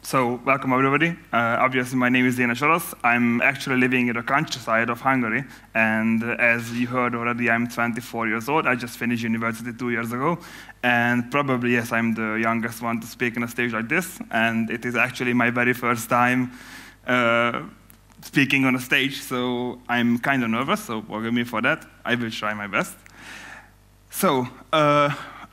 So, welcome everybody. Obviously, my name is Dénes OROSZ. I'm actually living in the countryside of Hungary, and as you heard already, I'm 24 years old. I just finished university 2 years ago, and probably, yes, I'm the youngest one to speak on a stage like this, and it is actually my very first time speaking on a stage, so I'm kind of nervous, so forgive me for that. I will try my best. So,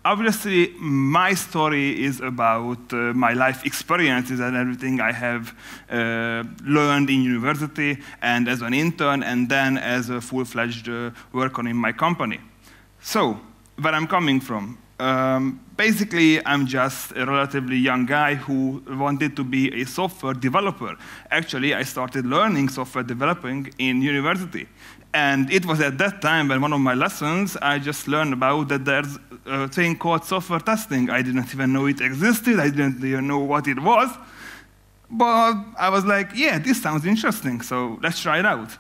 obviously, my story is about my life experiences and everything I have learned in university and as an intern and then as a full-fledged worker in my company. So, where I'm coming from. Basically, I'm just a relatively young guy who wanted to be a software developer. Actually, I started learning software developing in university. And it was at that time when one of my lessons, I just learned about that there's a thing called software testing. I didn't even know it existed. I didn't even know what it was. But I was like, yeah, this sounds interesting, so let's try it out.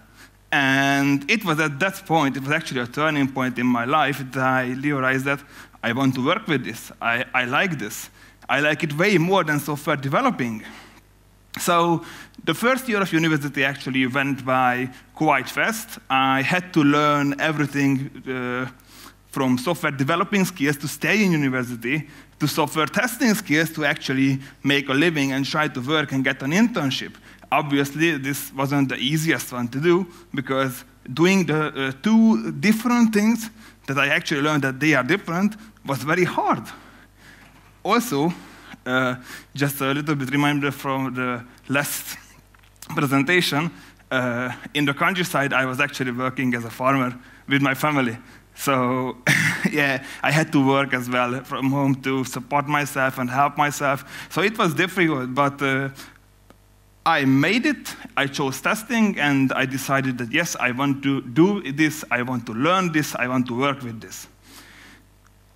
And it was at that point, it was actually a turning point in my life that I realized that I want to work with this. I like this. I like it way more than software developing. So the first year of university actually went by quite fast. I had to learn everything from software developing skills to stay in university to software testing skills to actually make a living and try to work and get an internship. Obviously, this wasn't the easiest one to do because doing the two different things that I actually learned that they are different was very hard. Also, just a little bit reminder from the last presentation, in the countryside, I was actually working as a farmer with my family. So, yeah, I had to work as well from home to support myself and help myself. So it was difficult, but I made it. I chose testing, and I decided that, yes, I want to do this, I want to learn this, I want to work with this.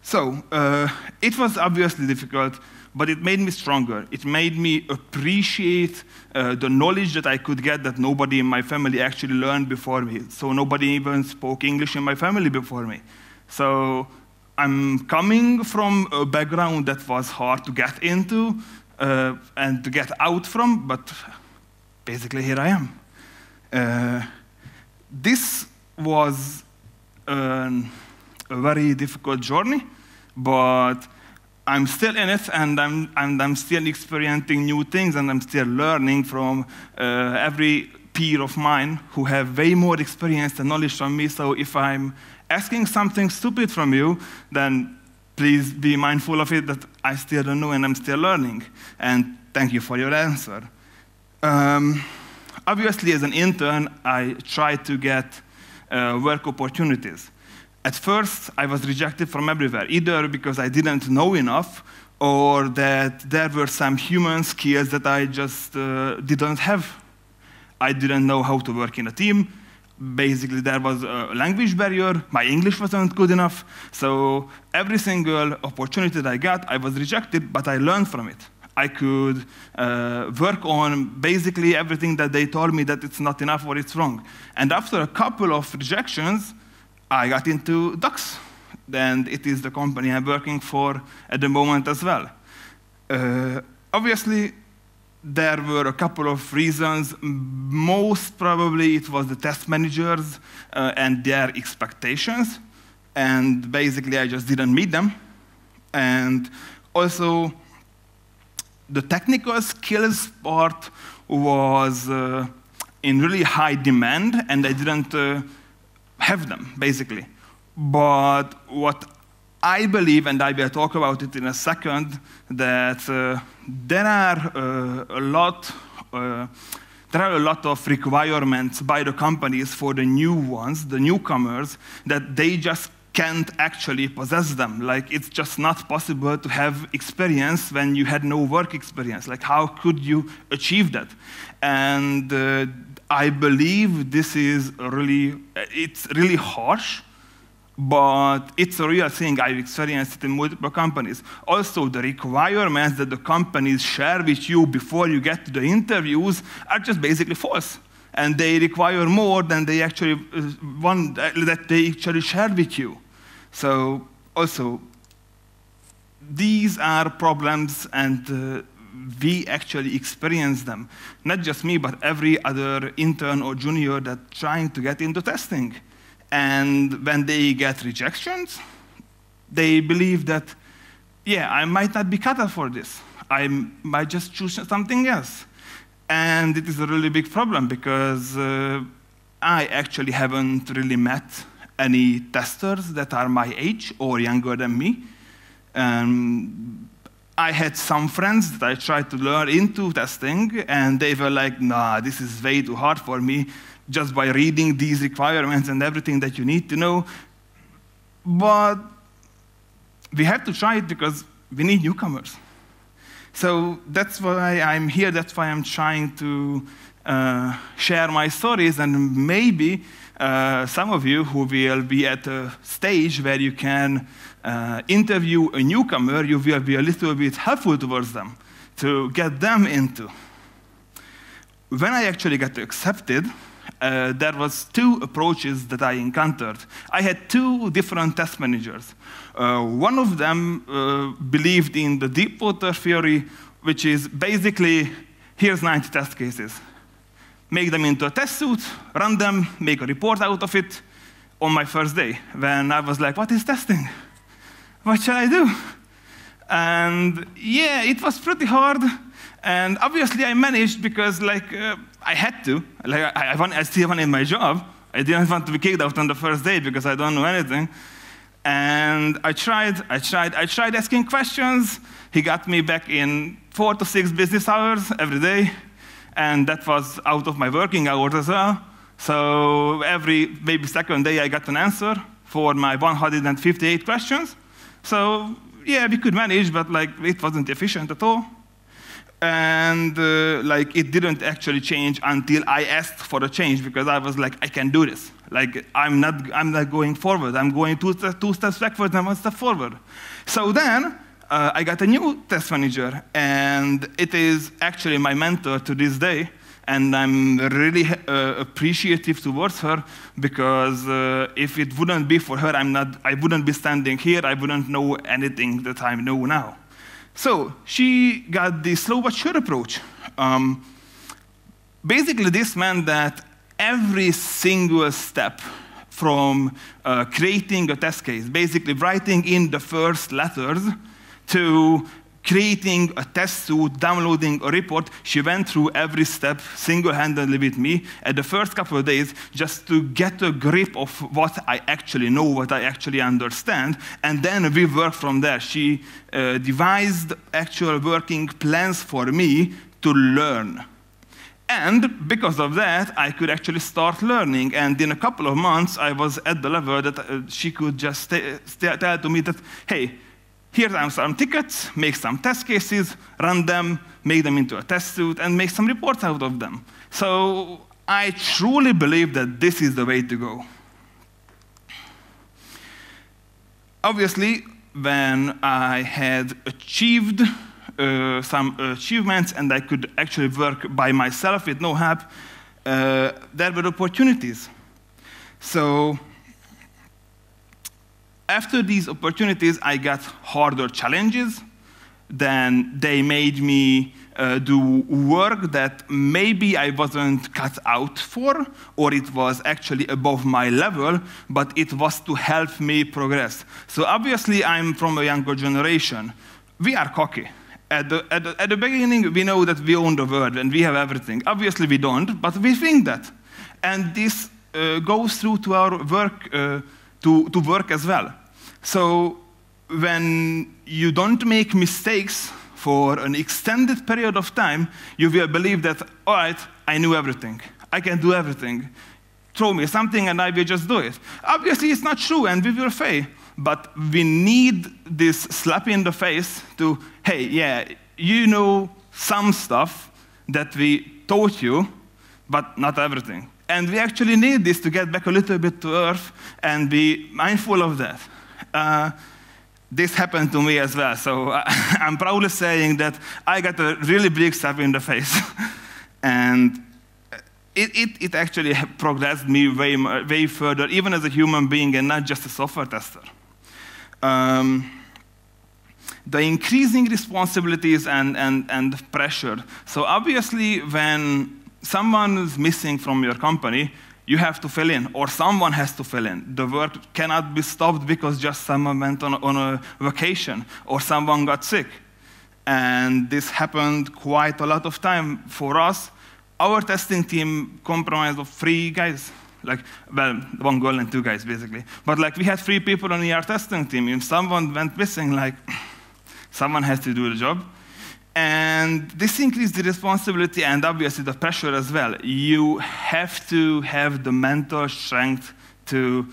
So, it was obviously difficult, but it made me stronger. It made me appreciate the knowledge that I could get that nobody in my family actually learned before me. So nobody even spoke English in my family before me. So I'm coming from a background that was hard to get into and to get out from, but basically here I am. This was a very difficult journey, but I'm still in it, and I'm still experiencing new things, and I'm still learning from every peer of mine who have way more experience and knowledge from me. So if I'm asking something stupid from you, then please be mindful of it, that I still don't know and I'm still learning. And thank you for your answer. Obviously, as an intern, I tried to get work opportunities. At first, I was rejected from everywhere, either because I didn't know enough or that there were some human skills that I just didn't have. I didn't know how to work in a team. Basically, there was a language barrier. My English wasn't good enough. So every single opportunity that I got, I was rejected, but I learned from it. I could work on basically everything that they told me that it's not enough or it's wrong. And after a couple of rejections, I got into Dux, and it is the company I'm working for at the moment as well. Obviously, there were a couple of reasons. Most probably it was the test managers and their expectations, and basically I just didn't meet them. And also, the technical skills part was in really high demand, and I didn't have them, basically. But what I believe, and I will talk about it in a second, that there are a lot of requirements by the companies for the new ones, the newcomers, that they just can't actually possess them. Like, it's just not possible to have experience when you had no work experience. Like, how could you achieve that? And I believe this is it's really harsh, but it's a real thing. I've experienced it in multiple companies. Also, the requirements that the companies share with you before you get to the interviews are just basically false. And they require more than they actually want, that they actually share with you. So, also, these are problems and we actually experience them. Not just me, but every other intern or junior that's trying to get into testing. And when they get rejections, they believe that, yeah, I might not be cut out for this. I might just choose something else. And it is a really big problem because I actually haven't really met any testers that are my age or younger than me. I had some friends that I tried to lure into testing, and they were like, nah, this is way too hard for me, just by reading these requirements and everything that you need to know. But we have to try it because we need newcomers. So that's why I'm here, that's why I'm trying to share my stories, and maybe some of you who will be at a stage where you can interview a newcomer, you will be a little bit helpful towards them to get them into. When I actually got accepted, there was two approaches that I encountered. I had two different test managers. One of them believed in the deep water theory, which is basically, here's 90 test cases. Make them into a test suite, run them, make a report out of it. On my first day, when I was like, what is testing? What shall I do? And yeah, it was pretty hard. And obviously I managed because I had to. I still wanted my job. I didn't want to be kicked out on the first day because I don't know anything. And I tried asking questions. He got me back in 4 to 6 business hours every day. And that was out of my working hours as well. So every maybe second day I got an answer for my 158 questions. So yeah, we could manage, but it wasn't efficient at all. And it didn't actually change until I asked for a change, because I was like, I can do this. I'm not going forward. I'm going two steps backwards and 1 step forward. So then I got a new test manager, and it is actually my mentor to this day. And I'm really appreciative towards her, because if it wouldn't be for her, I wouldn't be standing here. I wouldn't know anything that I know now. So she got the slow but sure approach. Basically, this meant that every single step from creating a test case, basically writing in the first letters, to creating a test suite, downloading a report, she went through every step single-handedly with me at the first couple of days, just to get a grip of what I actually know, what I actually understand, and then we worked from there. She devised actual working plans for me to learn. And because of that, I could actually start learning. And in a couple of months, I was at the level that she could just tell to me that, hey, here are some tickets, make some test cases, run them, make them into a test suite, and make some reports out of them. So I truly believe that this is the way to go. Obviously, when I had achieved some achievements and I could actually work by myself with no help, there were opportunities. So after these opportunities, I got harder challenges. Then they made me do work that maybe I wasn't cut out for, or it was actually above my level, but it was to help me progress. So obviously, I'm from a younger generation. We are cocky. At the beginning, we know that we own the world and we have everything. Obviously, we don't, but we think that. And this goes through to our work, to work as well. So when you don't make mistakes for an extended period of time, you will believe that, all right, I knew everything. I can do everything. Throw me something and I will just do it. Obviously, it's not true and we will fail. But we need this slap in the face to, hey, yeah, you know some stuff that we taught you, but not everything. And we actually need this to get back a little bit to earth and be mindful of that. This happened to me as well, so I'm proudly saying that I got a really big slap in the face. And it actually progressed me way further, even as a human being and not just a software tester. the increasing responsibilities and pressure. So obviously, when someone is missing from your company, you have to fill in, or someone has to fill in. The work cannot be stopped because just someone went on a vacation, or someone got sick. And this happened quite a lot of time for us. Our testing team comprised of 3 guys. Like, well, 1 girl and 2 guys, basically. But like, we had 3 people on our testing team. If someone went missing, like, someone has to do the job. And this increased the responsibility and obviously the pressure as well. You have to have the mental strength to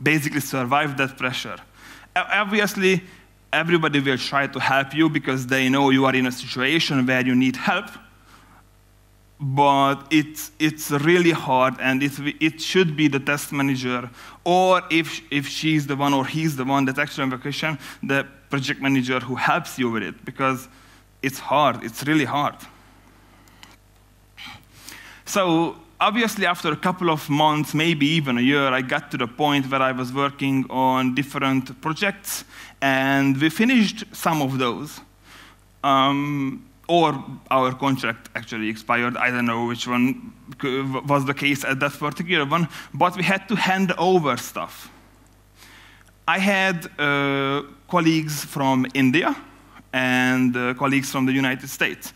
basically survive that pressure. Obviously, everybody will try to help you because they know you are in a situation where you need help. But it's really hard, and it should be the test manager, or if she's the one or he's the one that's actually on vacation, the project manager who helps you with it, because it's hard, it's really hard. So obviously after a couple of months, maybe even a year, I got to the point where I was working on different projects, and we finished some of those. Or our contract actually expired. I don't know which one was the case at that particular one, but we had to hand over stuff. I had colleagues from India and colleagues from the United States.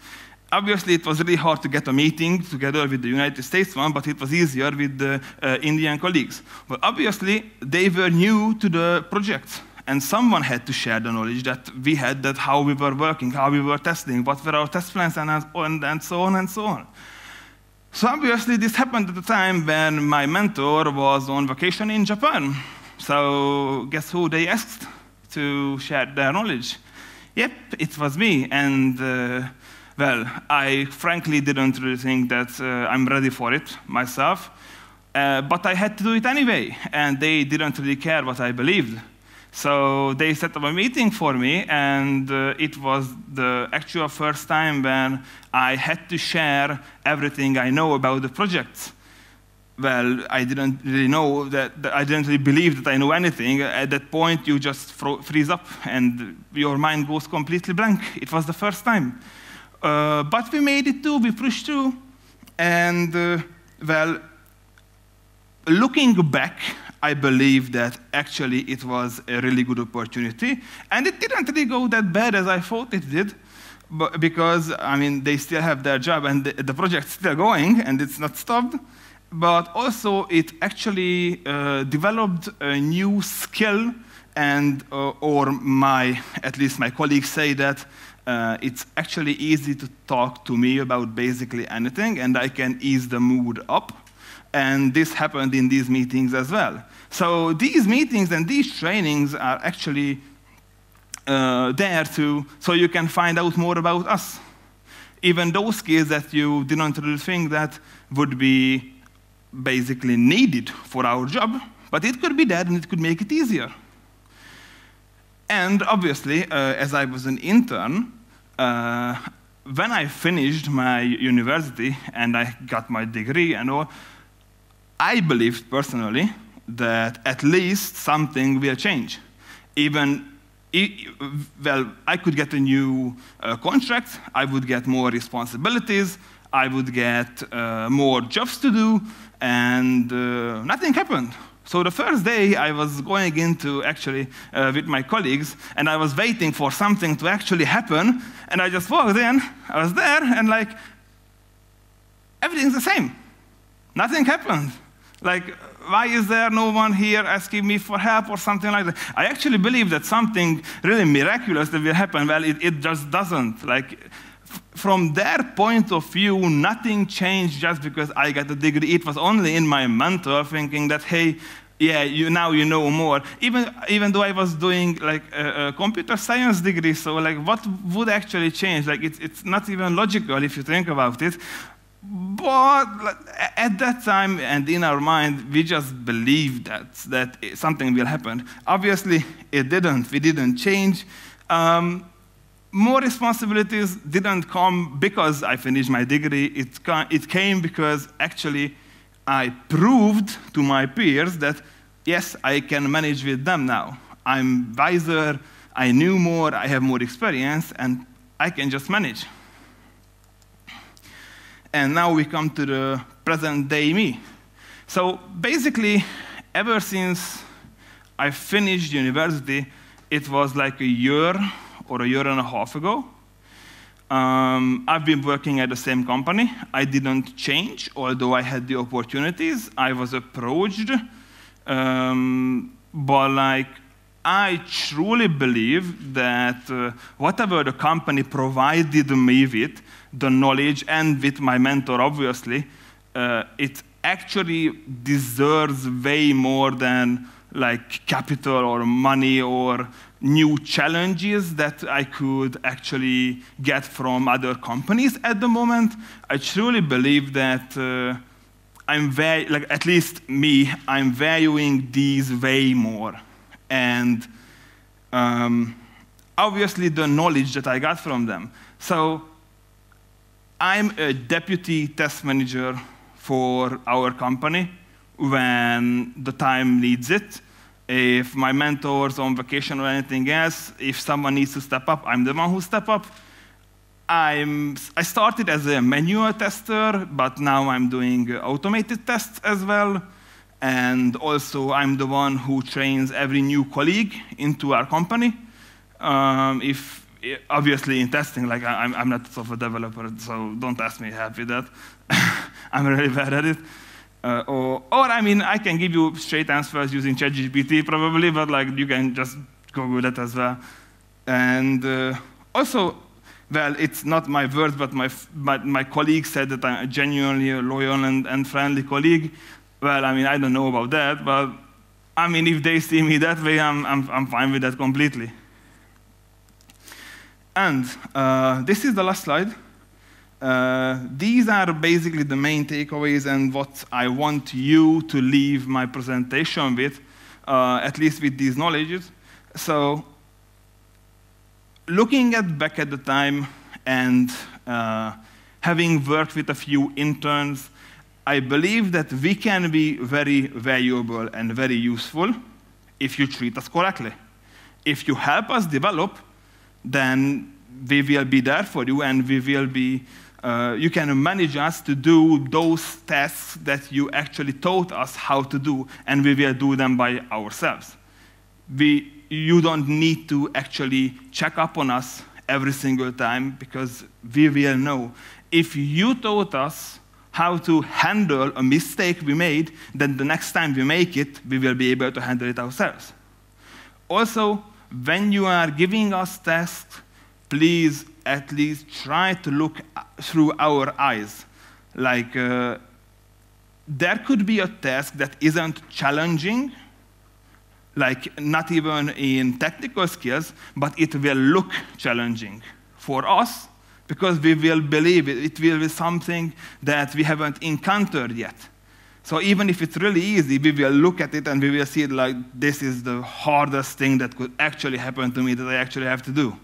Obviously, it was really hard to get a meeting together with the United States one, but it was easier with the Indian colleagues. But obviously, they were new to the project. And someone had to share the knowledge that we had, that how we were working, how we were testing, what were our test plans, and so on and so on. So obviously this happened at the time when my mentor was on vacation in Japan. So guess who they asked to share their knowledge? Yep, it was me. And well, I frankly didn't really think that I'm ready for it myself. But I had to do it anyway. And they didn't really care what I believed. So they set up a meeting for me, and it was the actual first time when I had to share everything I know about the project. Well, I didn't really know that, I didn't really believe that I know anything. At that point, you just freeze up, and your mind goes completely blank. It was the first time. But we made it too, we pushed through, and well, looking back, I believe that actually it was a really good opportunity. And it didn't really go that bad as I thought it did, but because, I mean, they still have their job and the project's still going and it's not stopped. But also it actually developed a new skill, and or at least my colleagues say that it's actually easy to talk to me about basically anything, and I can ease the mood up. And this happened in these meetings as well. So these meetings and these trainings are actually there so you can find out more about us. Even those skills that you didn't really think that would be basically needed for our job, but it could be there and it could make it easier. And obviously, as I was an intern, when I finished my university and I got my degree and all, I believed personally that at least something will change. Well, I could get a new contract, I would get more responsibilities, I would get more jobs to do, and nothing happened. So the first day I was going into actually with my colleagues, and I was waiting for something to actually happen, and I just walked in, I was there, and like, everything's the same. Nothing happened. Like, why is there no one here asking me for help or something like that? I actually believe that something really miraculous that will happen. Well, it just doesn't. Like, from their point of view, nothing changed just because I got a degree. It was only in my mental thinking that, hey, yeah, now you know more. Even though I was doing like a computer science degree, so like, what would actually change? Like, it's not even logical if you think about it. But at that time, and in our mind, we just believed that something will happen. Obviously, it didn't. We didn't change. More responsibilities didn't come because I finished my degree. It came because actually I proved to my peers that, yes, I can manage with them now. I'm wiser, I knew more, I have more experience, and I can just manage. And now we come to the present day me. So basically, ever since I finished university, it was like a year or a year and a half ago. I've been working at the same company. I didn't change, although I had the opportunities. I was approached, but like, I truly believe that whatever the company provided me with, the knowledge, and with my mentor, obviously, it actually deserves way more than like capital or money or new challenges that I could actually get from other companies at the moment. I truly believe that at least me, I'm valuing these way more. And obviously the knowledge that I got from them. So I'm a deputy test manager for our company when the time needs it. If my mentor's on vacation or anything else, if someone needs to step up, I'm the one who step up. I started as a manual tester, but now I'm doing automated tests as well. And also, I'm the one who trains every new colleague into our company. Obviously, in testing, like I'm not a software developer, so don't ask me help with that. I'm really bad at it. Or I mean, I can give you straight answers using ChatGPT probably, but like you can just Google that as well. And also, well, it's not my words, but my colleague said that I'm genuinely a loyal and friendly colleague. Well, I mean, I don't know about that, but I mean, if they see me that way, I'm fine with that completely. And this is the last slide. These are basically the main takeaways and what I want you to leave my presentation with, at least with these knowledges. So, looking back at the time and having worked with a few interns, I believe that we can be very valuable and very useful if you treat us correctly. If you help us develop, then we will be there for you, and we will be, you can manage us to do those tasks that you actually taught us how to do, and we will do them by ourselves. You don't need to actually check up on us every single time, because we will know. If you taught us how to handle a mistake we made, then the next time we make it, we will be able to handle it ourselves. Also, when you are giving us tasks, please at least try to look through our eyes. Like, there could be a task that isn't challenging, like not even in technical skills, but it will look challenging for us, because we will believe it will be something that we haven't encountered yet. So even if it's really easy, we will look at it and we will see it like, this is the hardest thing that could actually happen to me that I actually have to do.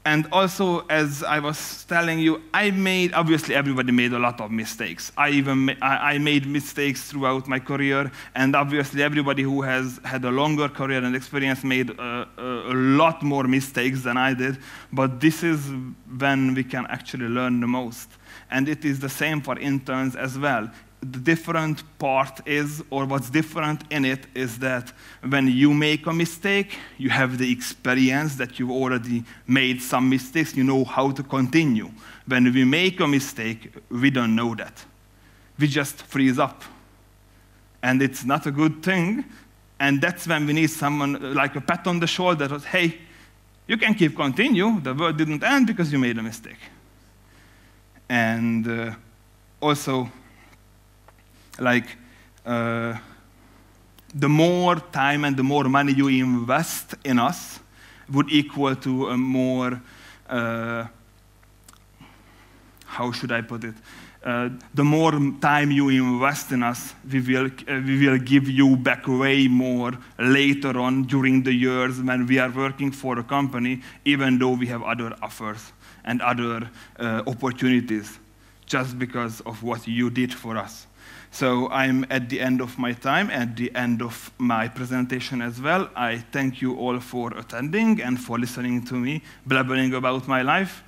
And also, as I was telling you, obviously everybody made a lot of mistakes. I made mistakes throughout my career, and obviously everybody who has had a longer career and experience made a lot more mistakes than I did, but this is when we can actually learn the most. And it is the same for interns as well. The different part is, or what's different in it, is that when you make a mistake, you have the experience that you've already made some mistakes, you know how to continue. When we make a mistake, we don't know that. We just freeze up. And it's not a good thing, and that's when we need someone like a pat on the shoulder that, hey, you can keep continue, the world didn't end because you made a mistake. And also, like, the more time and the more money you invest in us would equal to a more, how should I put it? The more time you invest in us, we will give you back way more later on during the years when we are working for a company, even though we have other offers and other opportunities, just because of what you did for us. So I'm at the end of my time, at the end of my presentation as well. I thank you all for attending and for listening to me blabbering about my life.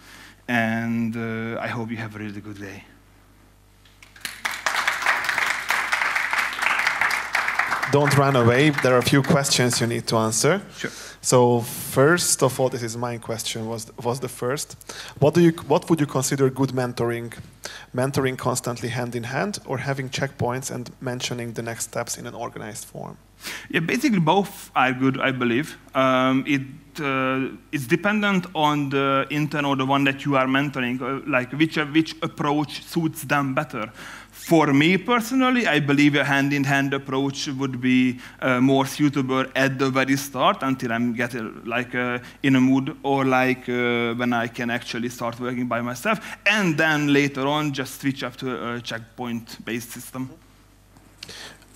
And I hope you have a really good day. Don't run away. There are a few questions you need to answer. Sure. So first of all, this is my question, was the first. What would you consider good mentoring? Mentoring constantly hand in hand, or having checkpoints and mentioning the next steps in an organized form? Yeah, basically both are good, I believe. It's dependent on the intern or the one that you are mentoring, like which approach suits them better. For me personally, I believe a hand-in-hand approach would be more suitable at the very start until I'm getting in a mood, or when I can actually start working by myself, and then later on just switch up to a checkpoint-based system.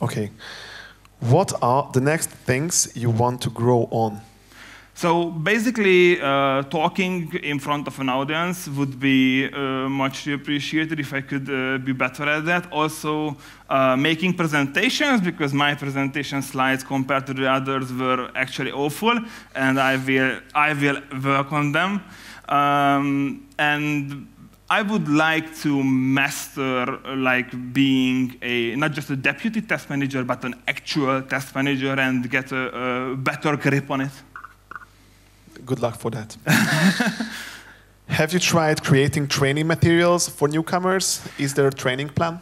Okay. What are the next things you want to grow on? So basically, talking in front of an audience would be much appreciated if I could be better at that. Also, making presentations, because my presentation slides compared to the others were actually awful, and I will work on them. And I would like to master being not just a deputy test manager, but an actual test manager, and get a better grip on it. Good luck for that. Have you tried creating training materials for newcomers? Is there a training plan?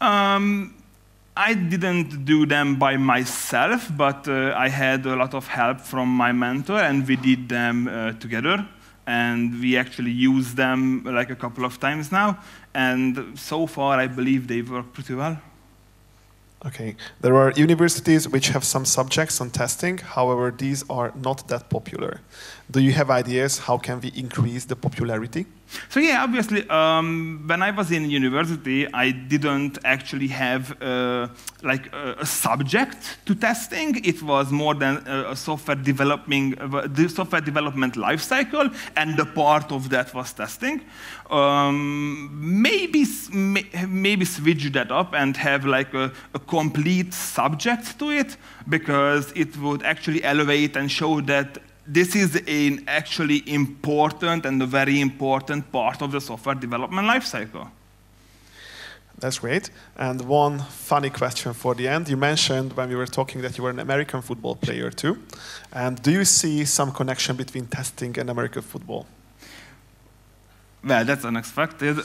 I didn't do them by myself, but I had a lot of help from my mentor, and we did them together. And we actually used them a couple of times now. And so far, I believe they work pretty well. Okay. There are universities which have some subjects on testing. However, these are not that popular. Do you have ideas how can we increase the popularity? So yeah, obviously, when I was in university, I didn't actually have a subject to testing. It was more than a software development life cycle, and the part of that was testing. Maybe switch that up and have a complete subject to it, because it would actually elevate and show that this is an actually important and a very important part of the software development lifecycle. That's great. And one funny question for the end. You mentioned when we were talking that you were an American football player too. And do you see some connection between testing and American football? Well, that's unexpected.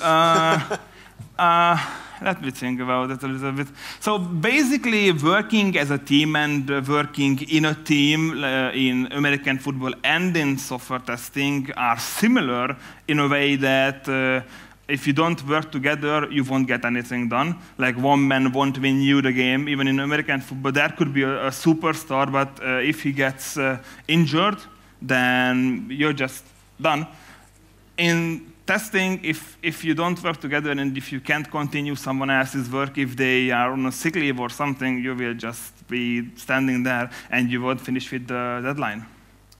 Let me think about it a little bit. So basically, working as a team and working in a team in American football and in software testing are similar in a way that if you don't work together, you won't get anything done. Like one man won't win you the game. Even in American football, there could be a superstar, but if he gets injured, then you're just done. In testing, if you don't work together and if you can't continue someone else's work, if they are on a sick leave or something, you will just be standing there and you won't finish with the deadline.